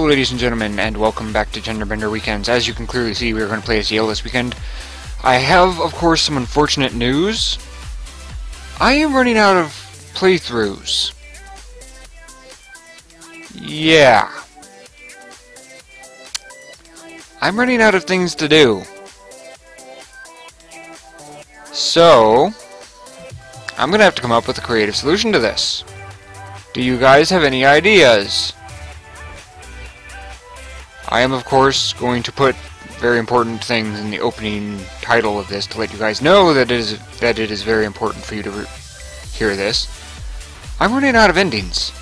ladies and gentlemen, and welcome back to Genderbender Weekends. As you can clearly see, we are going to play as Yale this weekend. I have, of course, some unfortunate news. I am running out of playthroughs. Yeah. I'm running out of things to do. So, I'm going to have to come up with a creative solution to this. Do you guys have any ideas? I am, of course, going to put very important things in the opening title of this to let you guys know that it is very important for you to hear this. I'm running out of endings.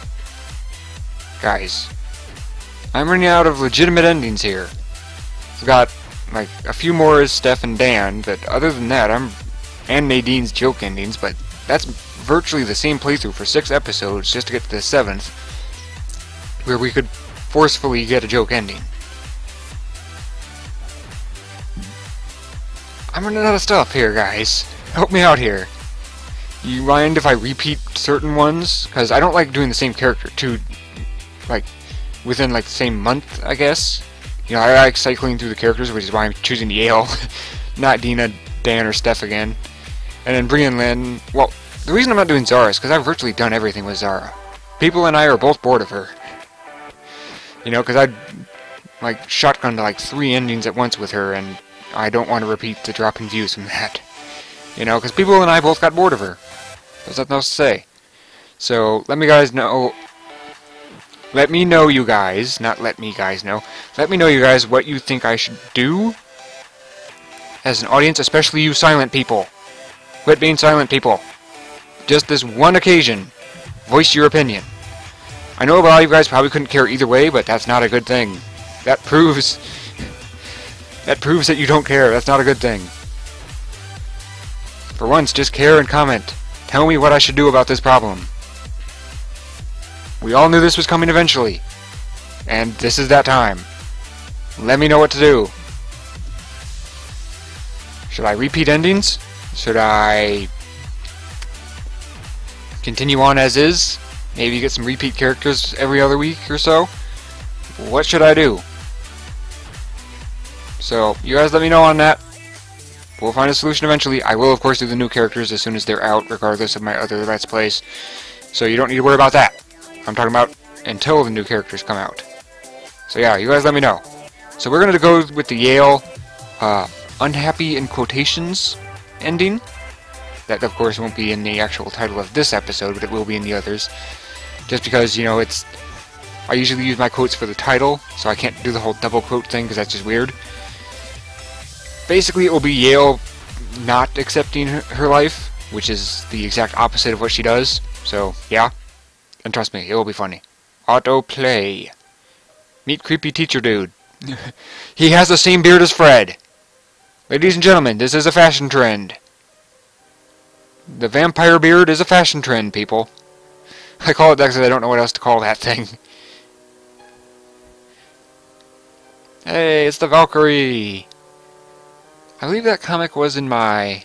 Guys. I'm running out of legitimate endings here. I've got, like, a few more as Steph and Dan, but other than that, and Nadine's joke endings, but that's virtually the same playthrough for 6 episodes just to get to the 7th, where we could forcefully get a joke ending. I'm running out of stuff here, guys. Help me out here. You mind if I repeat certain ones? Because I don't like doing the same character within the same month, I guess. You know, I like cycling through the characters, which is why I'm choosing Yale, not Dina, Dan, or Steph again. And then bringing in, well, the reason I'm not doing Zara is because I've virtually done everything with Zara. People and I are both bored of her. You know, because I'd shotgun to 3 endings at once with her, and I don't want to repeat the drop in views from that. You know, because people and I both got bored of her. There's nothing else to say. So, let me know, you guys, not let me guys know. Let me know, you guys, what you think I should do as an audience, especially you silent people. Quit being silent people. Just this one occasion. Voice your opinion. I know a lot of you guys probably couldn't care either way, but that's not a good thing. That proves that you don't care. That's not a good thing. For once, just care and comment. Tell me what I should do about this problem. We all knew this was coming eventually. And this is that time. Let me know what to do. Should I repeat endings? Should I continue on as is? Maybe get some repeat characters every other week or so? What should I do? So, you guys let me know on that. We'll find a solution eventually. I will, of course, do the new characters as soon as they're out, regardless of my other Let's Plays. So you don't need to worry about that. I'm talking about until the new characters come out. So yeah, you guys let me know. So we're going to go with the Yale unhappy in quotations ending. That, of course, won't be in the actual title of this episode, but it will be in the others. Just because, you know, I usually use my quotes for the title, so I can't do the whole double quote thing, because that's just weird. Basically, it will be Yale not accepting her life, which is the exact opposite of what she does. So, yeah. And trust me, it will be funny. Autoplay. Meet creepy teacher dude. He has the same beard as Fred. Ladies and gentlemen, this is a fashion trend. The vampire beard is a fashion trend, people. I call it that because I don't know what else to call that thing. Hey, it's the Valkyrie! I believe that comic was in my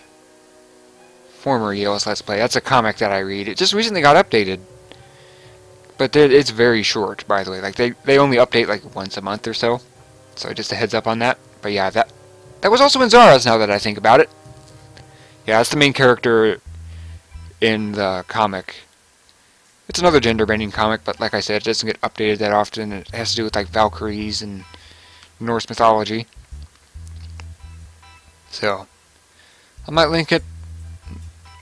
former Yale's Let's Play. That's a comic that I read. It just recently got updated. But it's very short, by the way. They only update once a month or so. So just a heads up on that. But yeah, that was also in Zara's now that I think about it. Yeah, that's the main character in the comic. It's another gender-bending comic, but like I said, it doesn't get updated that often. It has to do with Valkyries and Norse mythology. So, I might link it,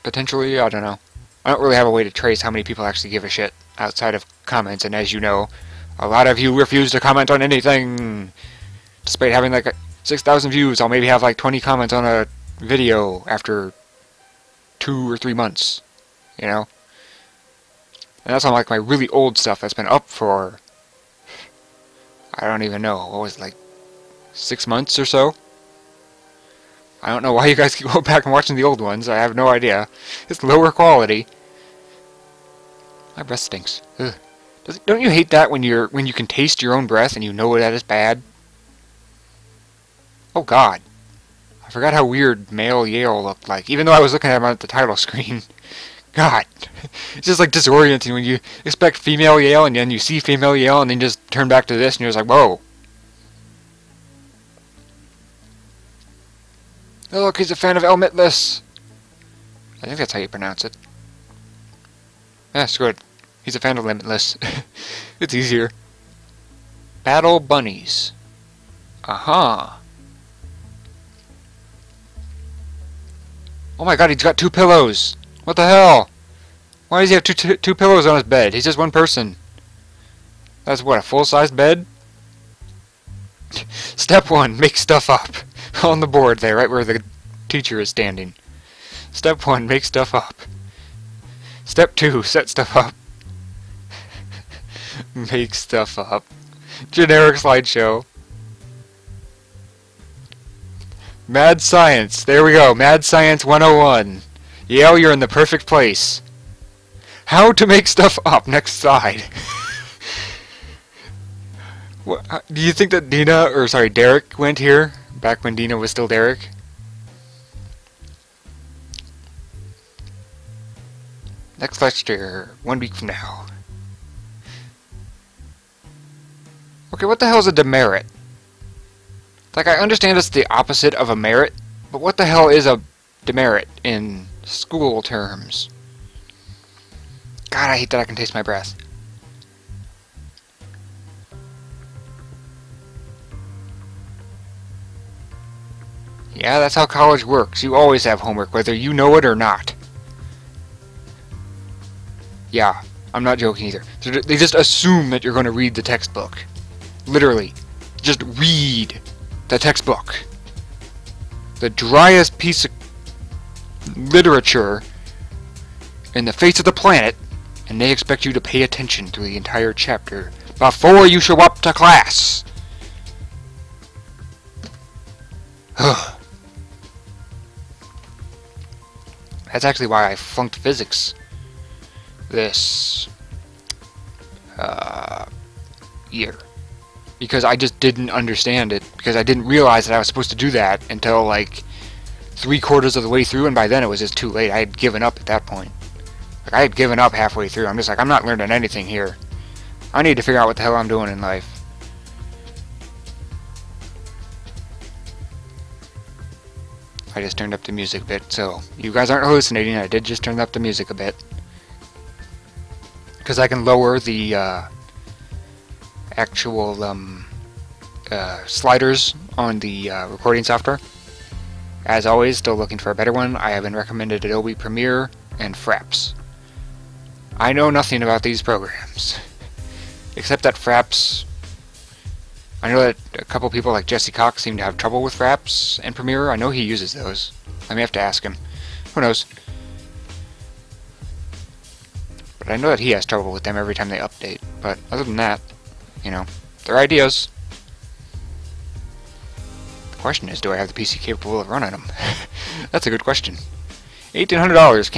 potentially, I don't know. I don't really have a way to trace how many people actually give a shit outside of comments, and as you know, a lot of you refuse to comment on anything. Despite having 6,000 views, I'll maybe have 20 comments on a video after 2 or 3 months, you know? And that's on my really old stuff that's been up for, I don't even know, what was it, 6 months or so? I don't know why you guys keep going back and watching the old ones. I have no idea. It's lower quality. My breath stinks. Ugh. Don't you hate that when you can taste your own breath and you know that is bad? Oh God. I forgot how weird male Yale looked like, even though I was looking at him on the title screen. God, it's just like disorienting when you expect female Yale and then you see female Yale and then just turn back to this and you're just like, whoa. Oh, look, he's a fan of Limitless. I think that's how you pronounce it. That's good. He's a fan of Limitless. It's easier. Battle bunnies. Uh-huh. Oh my god, he's got 2 pillows. What the hell? Why does he have two pillows on his bed? He's just one person. That's what, a full-sized bed? Step 1, make stuff up. On the board there, right where the teacher is standing. Step 1, make stuff up. Step 2, set stuff up. Make stuff up. Generic slideshow. Mad Science. There we go. Mad Science 101. Yale, you're in the perfect place. How to make stuff up. Next slide. What, do you think that Derek went here? Back when Dina was still Derek? Next lecture, 1 week from now. Okay, what the hell is a demerit? Like, I understand it's the opposite of a merit, but what the hell is a demerit in school terms? God, I hate that I can taste my breath. Yeah, that's how college works. You always have homework, whether you know it or not. Yeah, I'm not joking either. They just assume that you're going to read the textbook. Literally. Just read the textbook. The driest piece of literature in the face of the planet, and they expect you to pay attention to the entire chapter before you show up to class. That's actually why I flunked physics this year. Because I just didn't understand it. Because I didn't realize that I was supposed to do that until like 3/4 of the way through, and by then it was just too late. I had given up at that point. Like, I had given up halfway through. I'm just like, I'm not learning anything here. I need to figure out what the hell I'm doing in life. I just turned up the music a bit, so you guys aren't hallucinating. I did just turn up the music a bit. Because I can lower the actual sliders on the recording software. As always, still looking for a better one. I have been recommended Adobe Premiere and Fraps. I know nothing about these programs. Except that Fraps... I know that a couple people like Jesse Cox seem to have trouble with Fraps and Premiere. I know he uses those. I may have to ask him. Who knows? But I know that he has trouble with them every time they update. But other than that, you know, they're ideas. The question is, do I have the PC capable of running them? That's a good question. $1,800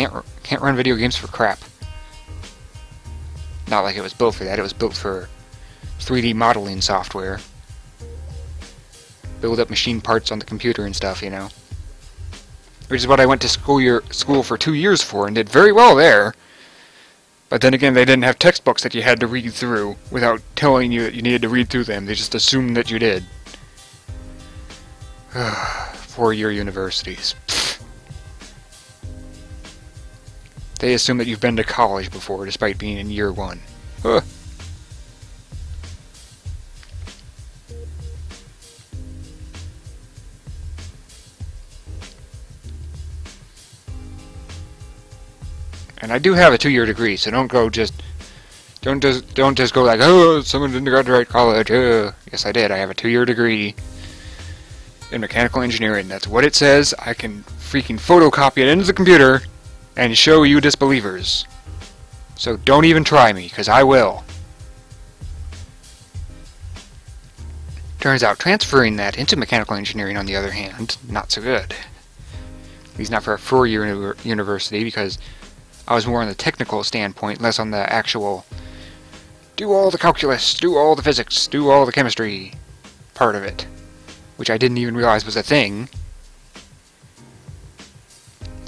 can't run video games for crap. Not like it was built for that. It was built for 3D modeling software. Build up machine parts on the computer and stuff, you know. Which is what I went to school for 2 years for, and did very well there. But then again, they didn't have textbooks that you had to read through without telling you that you needed to read through them. They just assumed that you did. 4-year universities. Pfft. They assume that you've been to college before, despite being in year 1. Ugh. And I do have a 2-year degree, so don't just go like, oh, someone didn't graduate college. Yes, I did. I have a 2-year degree in mechanical engineering. That's what it says. I can freaking photocopy it into the computer and show you disbelievers. So don't even try me, because I will. Turns out transferring that into mechanical engineering, on the other hand, not so good. At least not for a 4-year university, because I was more on the technical standpoint, less on the actual do all the calculus, do all the physics, do all the chemistry part of it, which I didn't even realize was a thing.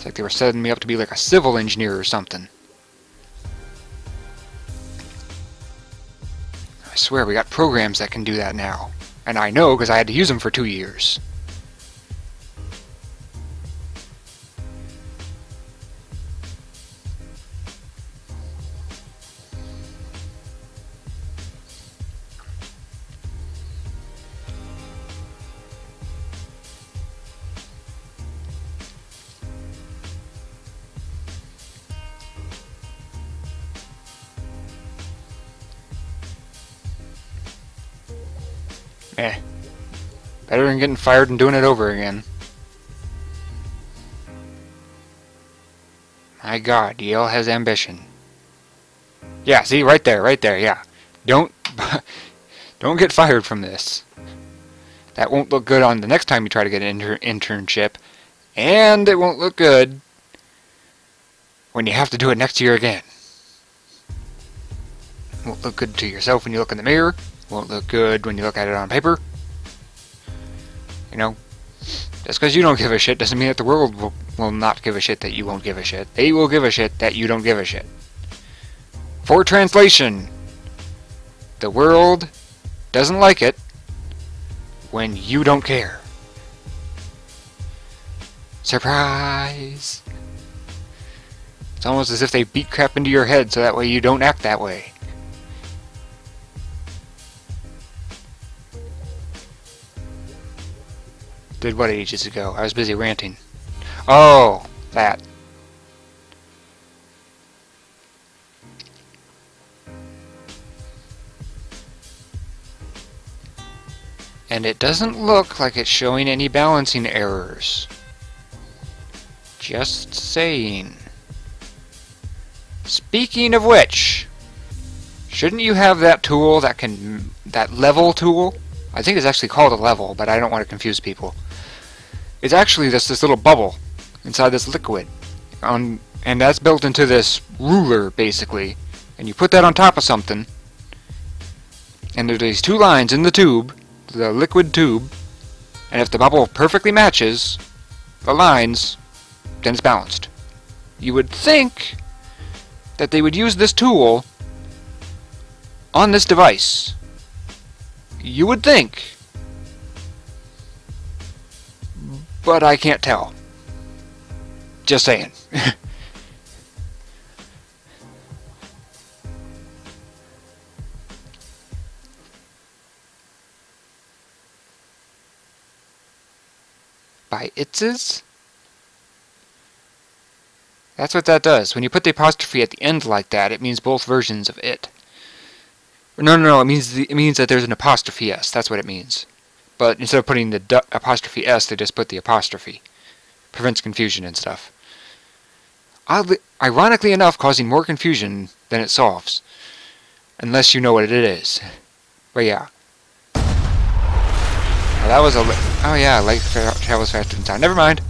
It's like they were setting me up to be like a civil engineer or something. I swear, we got programs that can do that now. And I know because I had to use them for 2 years. Eh. Better than getting fired and doing it over again. My God, Yale has ambition. Yeah, see, right there, yeah. Don't get fired from this. That won't look good on the next time you try to get an internship. And it won't look good when you have to do it next year again. It won't look good to yourself when you look in the mirror. Won't look good when you look at it on paper. You know, just because you don't give a shit doesn't mean that the world will not give a shit that you won't give a shit. They will give a shit that you don't give a shit. For translation, the world doesn't like it when you don't care. Surprise! It's almost as if they beat crap into your head so that way you don't act that way. Did what ages ago? I was busy ranting. Oh, that. And it doesn't look like it's showing any balancing errors. Just saying. Speaking of which, shouldn't you have that tool that level tool? I think it's actually called a level, but I don't want to confuse people. It's actually this little bubble inside this liquid. And that's built into this ruler, basically. And you put that on top of something. And there's these two lines in the tube, the liquid tube. And if the bubble perfectly matches the lines, then it's balanced. You would think that they would use this tool on this device. You would think. But I can't tell. Just saying. By itses? That's what that does. When you put the apostrophe at the end like that, it means both versions of it. No. It means that there's an apostrophe s. That's what it means. But instead of putting the apostrophe s, they just put the apostrophe. Prevents confusion and stuff. Oddly, ironically enough, causing more confusion than it solves. Unless you know what it is. But yeah. Well, that was a... Oh yeah, light travels faster than sound. Never mind.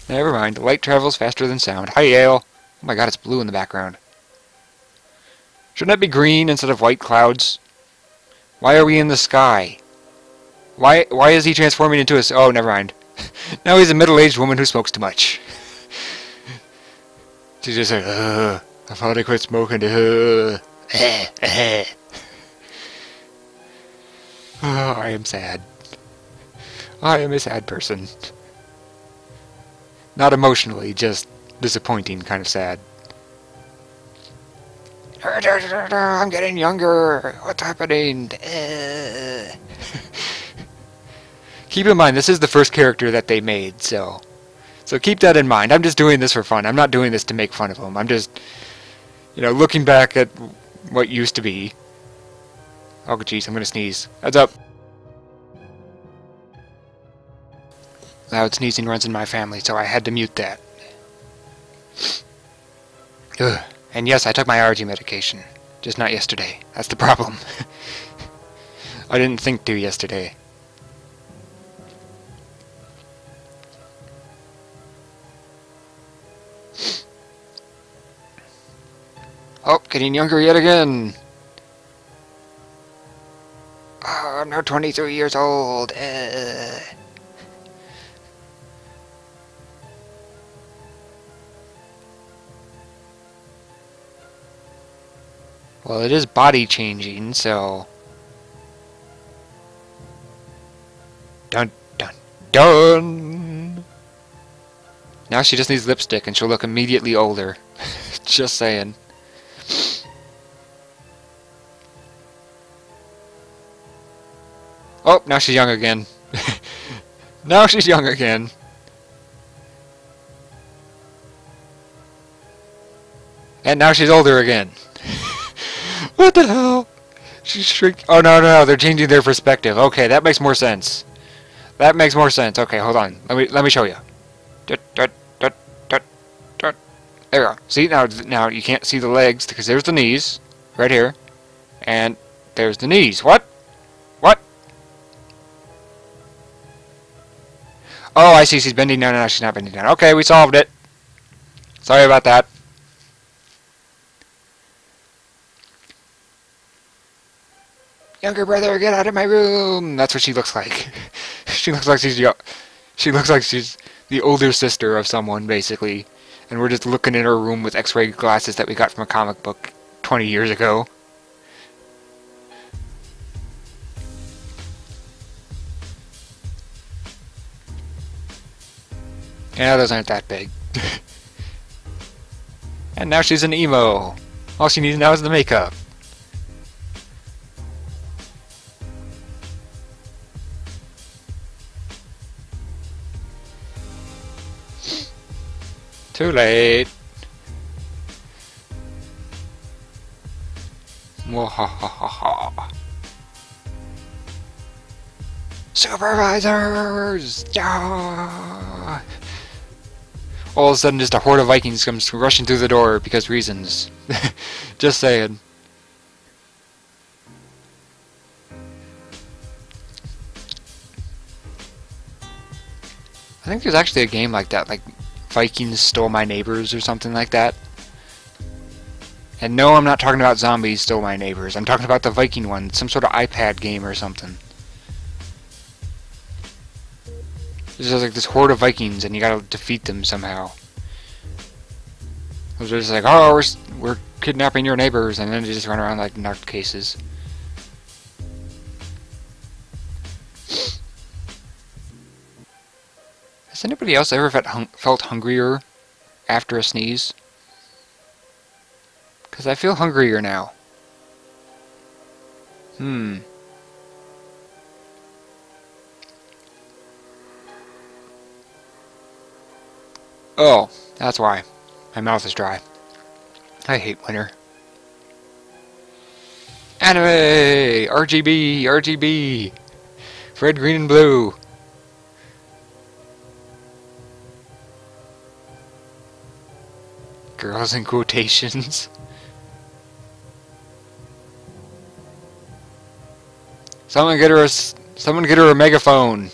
Never mind. Light travels faster than sound. Hi, Yale. Oh my God, it's blue in the background. Shouldn't that be green instead of white clouds? Why are we in the sky? Why is he transforming into a... Oh, never mind. Now he's a middle-aged woman who smokes too much. She's just like, I thought I quit smoking. Oh, I am sad. I am a sad person. Not emotionally, just disappointing kind of sad. I'm getting younger. What's happening? Keep in mind, this is the first character that they made, so keep that in mind. I'm just doing this for fun. I'm not doing this to make fun of them. I'm just, looking back at what used to be. Oh, jeez, I'm gonna sneeze. Heads up. Loud sneezing runs in my family, so I had to mute that. Ugh. And yes, I took my allergy medication. Just not yesterday. That's the problem. I didn't think to yesterday. Oh, getting younger yet again. Oh, I'm now 23 years old. Well, it is body changing, so... Dun, dun, dun! Now she just needs lipstick and she'll look immediately older. Just saying. Oh, now she's young again. Now she's young again. And now she's older again. What the hell? She's shrink. Oh no, no, no! They're changing their perspective. Okay, that makes more sense. That makes more sense. Okay, hold on. Let me show you. There we go. See, now you can't see the legs because there's the knees right here, and there's the knees. What? What? Oh, I see. She's bending down. No, she's not bending down. Okay, we solved it. Sorry about that. Younger brother, get out of my room. That's what she looks like. She looks like she's young. She looks like she's the older sister of someone, basically. And we're just looking in her room with X-ray glasses that we got from a comic book 20 years ago. Yeah, those aren't that big. And now she's an emo. All she needs now is the makeup. Too late. Mwahahaha. Supervisors! Yeah! All of a sudden, just a horde of Vikings comes rushing through the door because reasons. Just saying. I think there's actually a game like that, like Vikings Stole My Neighbors or something like that. And no, I'm not talking about Zombies Stole My Neighbors. I'm talking about the Viking one, some sort of iPad game or something. There's just like this horde of Vikings, and you gotta defeat them somehow. They're just like, oh, we're kidnapping your neighbors, and then they just run around like nutcases. Has anybody else ever felt hungrier after a sneeze? Because I feel hungrier now. Oh, that's why. My mouth is dry. I hate winter. Anime! RGB! RGB! Red, green, and blue! Girls in quotations. Someone get her a megaphone.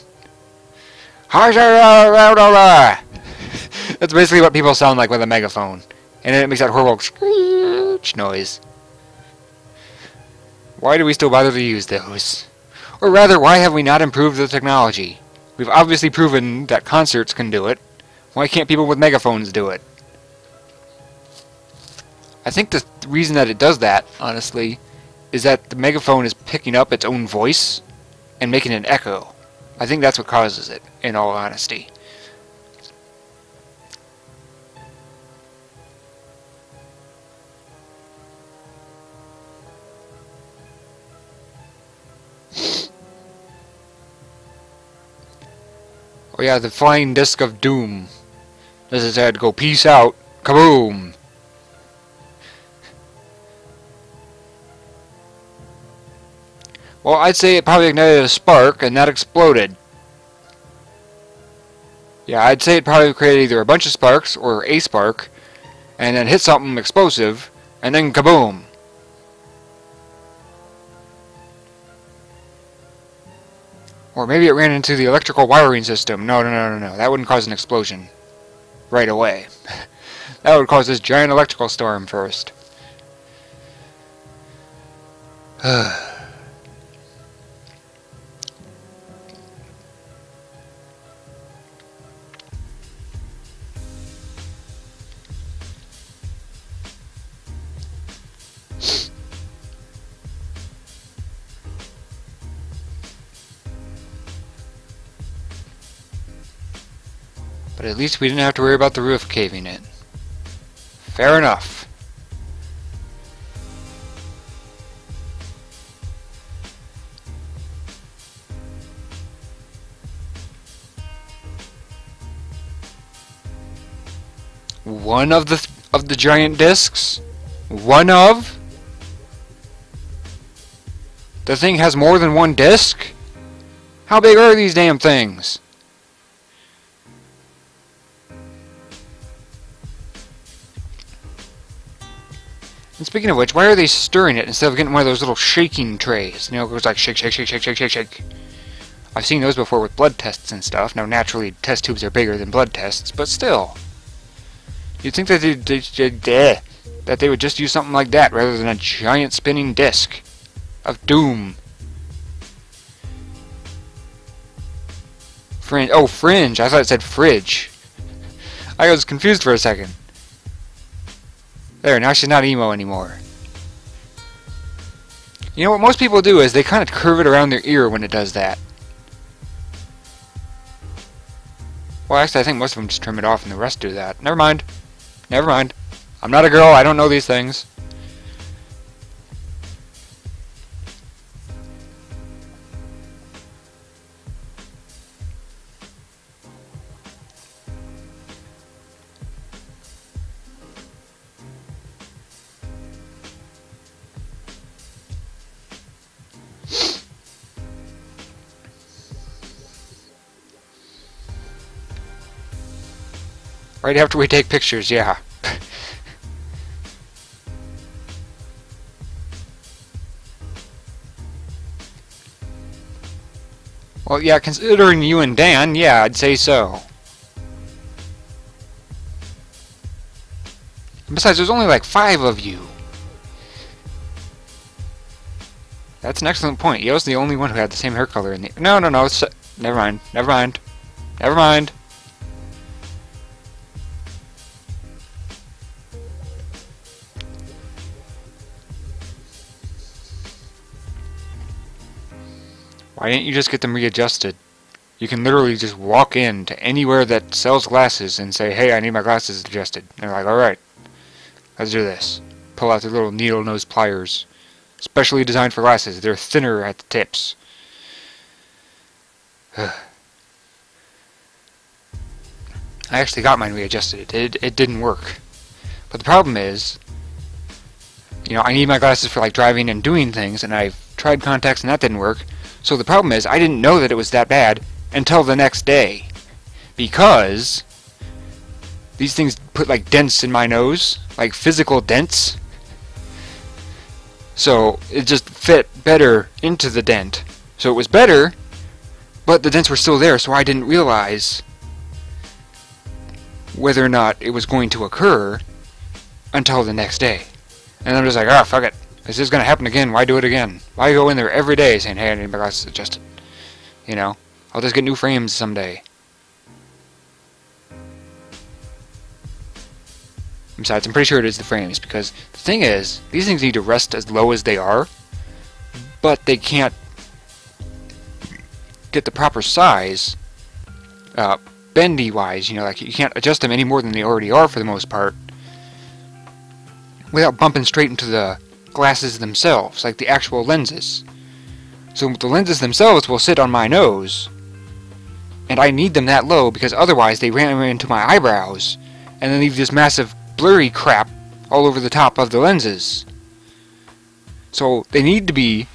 That's basically what people sound like with a megaphone. And then it makes that horrible screech noise. Why do we still bother to use those? Or rather, why have we not improved the technology? We've obviously proven that concerts can do it. Why can't people with megaphones do it? I think the reason that it does that, honestly, is that the megaphone is picking up its own voice and making an echo. I think that's what causes it, in all honesty. Oh yeah, the flying disc of doom. This is had to go peace out, kaboom. Well, I'd say it probably ignited a spark and that exploded. Yeah, I'd say it probably created either a bunch of sparks or a spark, and then hit something explosive, and then kaboom. Or maybe it ran into the electrical wiring system. No, no, no, no, no. That wouldn't cause an explosion right away. That would cause this giant electrical storm first. But at least we didn't have to worry about the roof caving in. Fair enough. One of the giant discs? One of? The thing has more than one disc? How big are these damn things? And speaking of which, why are they stirring it instead of getting one of those little shaking trays? You know, it goes like shake, shake, shake, shake, shake, shake, shake. I've seen those before with blood tests and stuff. Now, naturally, test tubes are bigger than blood tests, but still. You'd think that they would just use something like that rather than a giant spinning disc of doom. Fringe. Oh, fringe. I thought it said fridge. I was confused for a second. There, now she's not emo anymore. You know what most people do is they kind of curve it around their ear when it does that. Well, actually, I think most of them just trim it off and the rest do that. Never mind. Never mind. I'm not a girl. I don't know these things. Right after we take pictures, yeah. Well, yeah, considering you and Dan, yeah, I'd say so. And besides, there's only like 5 of you. That's an excellent point. Yael's the only one who had the same hair color in the... No, never mind, never mind. Never mind. Why didn't you just get them readjusted? You can literally just walk in to anywhere that sells glasses and say, hey, I need my glasses adjusted. And they're like, alright, let's do this. Pull out their little needle nose pliers. Specially designed for glasses. They're thinner at the tips. I actually got mine readjusted. It didn't work. But the problem is, you know, I need my glasses for like driving and doing things, and I've tried contacts and that didn't work. So the problem is, I didn't know that it was that bad until the next day. Because these things put like dents in my nose, like physical dents. So it just fit better into the dent. So it was better, but the dents were still there, so I didn't realize whether or not it was going to occur until the next day. And I'm just like, oh, fuck it. This is going to happen again. Why do it again? Why go in there every day saying, hey, I need my glasses adjusted? You know? I'll just get new frames someday. Besides, I'm pretty sure it is the frames, because the thing is, these things need to rest as low as they are, but they can't get the proper size, bendy-wise, you know, like you can't adjust them any more than they already are for the most part, without bumping straight into the glasses themselves, like the actual lenses. So the lenses themselves will sit on my nose, and I need them that low because otherwise they ram into my eyebrows and then leave this massive blurry crap all over the top of the lenses. So they need to be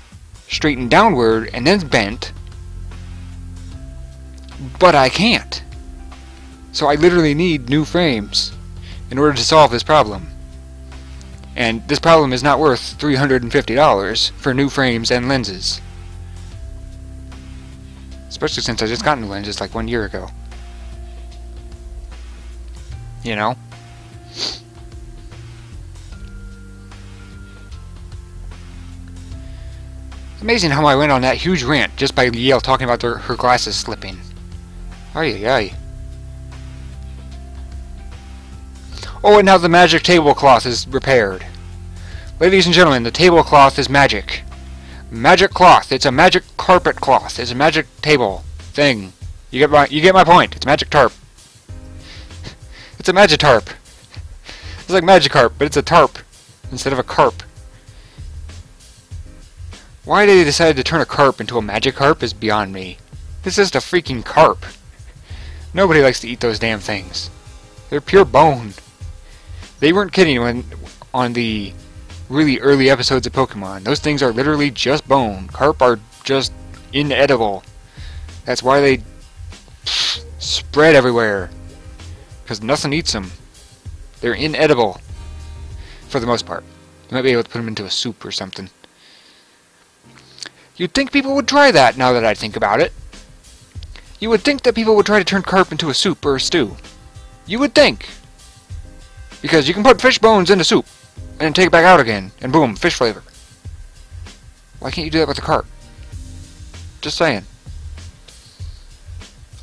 straightened downward and then bent, but I can't. So I literally need new frames in order to solve this problem. And this problem is not worth $350 for new frames and lenses. Especially since I just got new lenses like 1 year ago. You know? Amazing how I went on that huge rant just by Yale talking about her glasses slipping. Ay. Oh, and now the magic tablecloth is repaired. Ladies and gentlemen, the tablecloth is magic. Magic cloth. It's a magic carpet cloth. It's a magic table thing. You get my point. It's a magic tarp. It's a Magitarp. It's like Magikarp, but it's a tarp instead of a carp. Why they decided to turn a carp into a Magikarp is beyond me. It's just a freaking carp. Nobody likes to eat those damn things. They're pure bone. They weren't kidding when on the really early episodes of Pokemon. Those things are literally just bone. Carp are just inedible. That's why they spread everywhere. Because nothing eats them. They're inedible. For the most part. You might be able to put them into a soup or something. You'd think people would try that now that I think about it. You would think that people would try to turn carp into a soup or a stew. You would think. Because you can put fish bones into soup and then take it back out again, and boom, fish flavor. Why can't you do that with the carp? Just saying.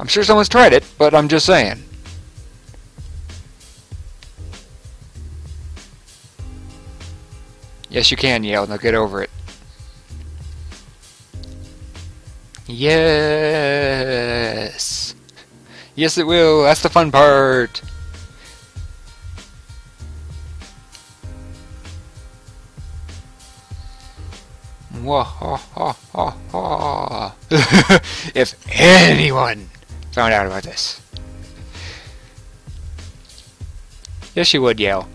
I'm sure someone's tried it, but I'm just saying. Yes, you can, Yale. Now get over it. Yes. Yes, it will. That's the fun part. If anyone found out about this. Yes, you would, Yale.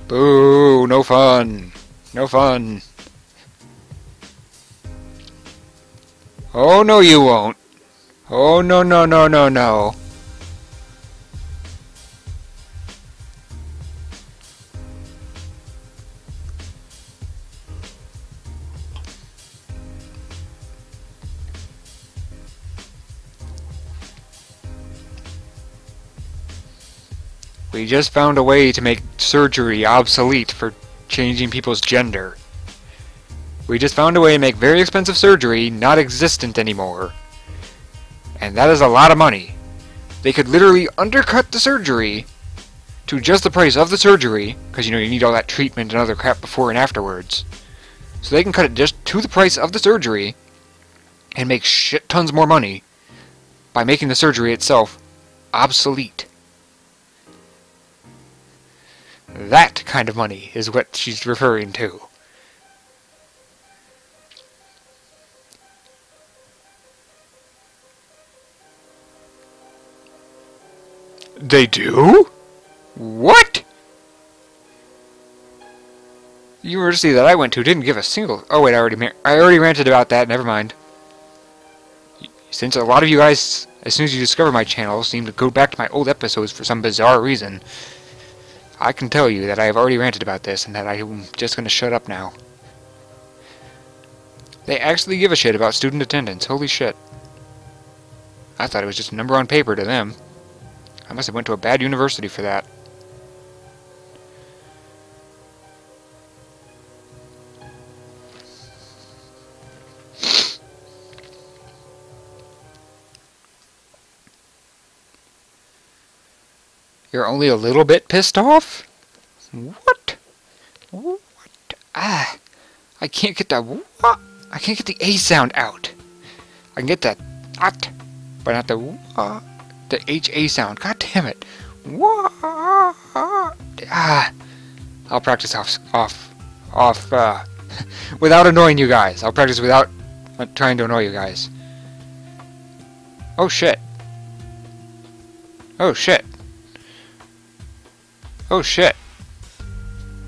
Boo! No fun. No fun. Oh, no, you won't. Oh, no, no, no, no, no. We just found a way to make surgery obsolete for changing people's gender. We just found a way to make very expensive surgery not existent anymore. And that is a lot of money. They could literally undercut the surgery to just the price of the surgery, because you know you need all that treatment and other crap before and afterwards. So they can cut it just to the price of the surgery and make shit tons more money by making the surgery itself obsolete. That kind of money is what she's referring to. They do? What? The university that I went to didn't give a single... Oh wait, I already ranted about that, never mind. Since a lot of you guys, as soon as you discover my channel, seem to go back to my old episodes for some bizarre reason, I can tell you that I have already ranted about this and that I'm just going to shut up now. They actually give a shit about student attendance, holy shit. I thought it was just a number on paper to them. I must have went to a bad university for that. You're only a little bit pissed off? What? What? Ah. I can't get that what? I can't get the A sound out. I can get that at, but not the the HA sound. God damn it. Ah. I'll practice off without annoying you guys. I'll practice without trying to annoy you guys. Oh shit. Oh shit. Oh shit.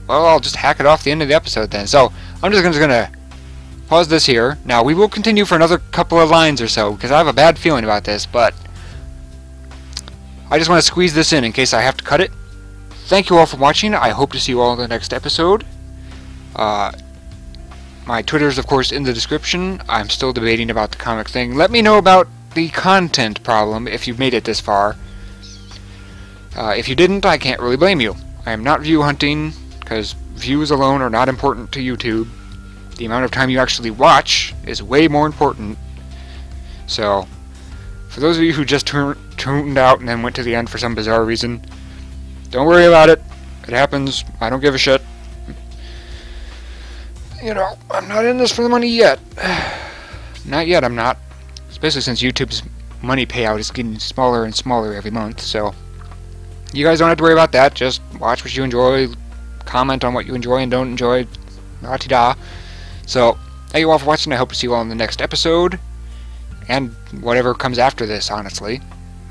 Well, I'll just hack it off the end of the episode then. So, I'm just gonna pause this here. Now, we will continue for another couple of lines or so, because I have a bad feeling about this, but I just want to squeeze this in case I have to cut it. Thank you all for watching. I hope to see you all in the next episode. My Twitter is, of course, in the description. I'm still debating about the comic thing. Let me know about the content problem if you've made it this far. If you didn't, I can't really blame you. I am not view hunting, because views alone are not important to YouTube. The amount of time you actually watch is way more important. So, for those of you who just tuned out and then went to the end for some bizarre reason, don't worry about it. It happens. I don't give a shit. you know, I'm not in this for the money yet. Not yet, I'm not. Especially since YouTube's money payout is getting smaller and smaller every month, so you guys don't have to worry about that. Just watch what you enjoy, comment on what you enjoy and don't enjoy, la-ti-da. So, thank you all for watching. I hope to see you all in the next episode, and whatever comes after this, honestly.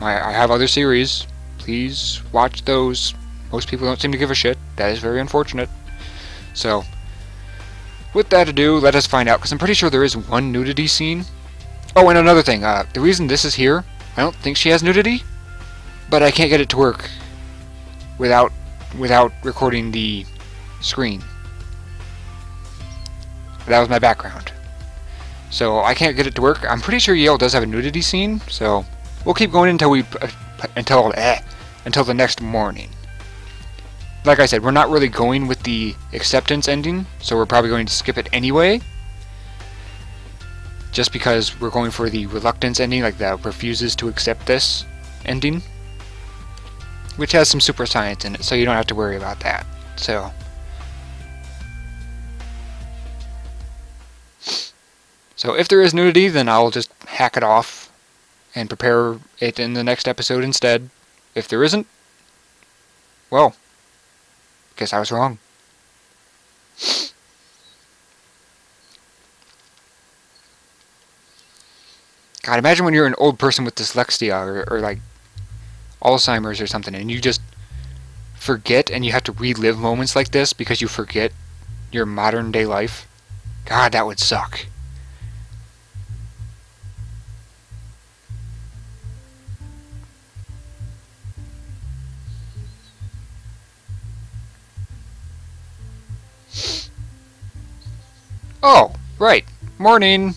I have other series. Please watch those. Most people don't seem to give a shit. That is very unfortunate. So, with that ado, let us find out, because I'm pretty sure there is one nudity scene. Oh, and another thing, the reason this is here, I don't think she has nudity, but I can't get it to work without recording the screen. That was my background. So I can't get it to work. I'm pretty sure Yale does have a nudity scene, so we'll keep going until until the next morning. Like I said, we're not really going with the acceptance ending, so we're probably going to skip it anyway. Just because we're going for the reluctance ending, like the refuses to accept this ending. Which has some super science in it, so you don't have to worry about that. So if there is nudity, then I'll just hack it off and prepare it in the next episode instead. If there isn't, well, guess I was wrong. God, imagine when you're an old person with dyslexia or like Alzheimer's or something, and you just forget, and you have to relive moments like this because you forget your modern day life. God, that would suck. Oh, right. Morning.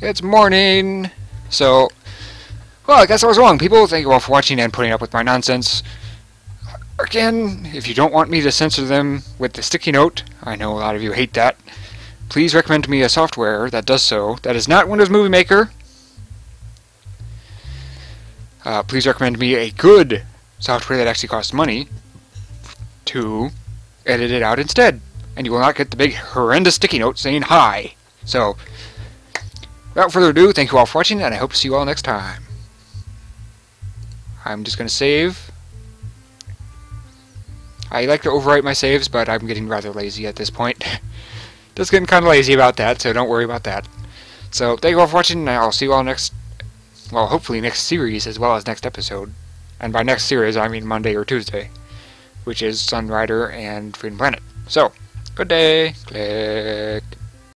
It's morning. So, well, I guess I was wrong, people. Thank you all for watching and putting up with my nonsense. Again, if you don't want me to censor them with the sticky note, I know a lot of you hate that, please recommend to me a software that does so. That is not Windows Movie Maker. Please recommend me a good software that actually costs money to edit it out instead. And you will not get the big horrendous sticky note saying hi. So, without further ado, thank you all for watching, and I hope to see you all next time. I'm just going to save. I like to overwrite my saves, but I'm getting rather lazy at this point. Just getting kind of lazy about that, so don't worry about that. So, thank you all for watching, and I'll see you all next, well, hopefully next series as well as next episode. And by next series, I mean Monday or Tuesday, which is Sunrider and Freedom Planet. So, good day. Click.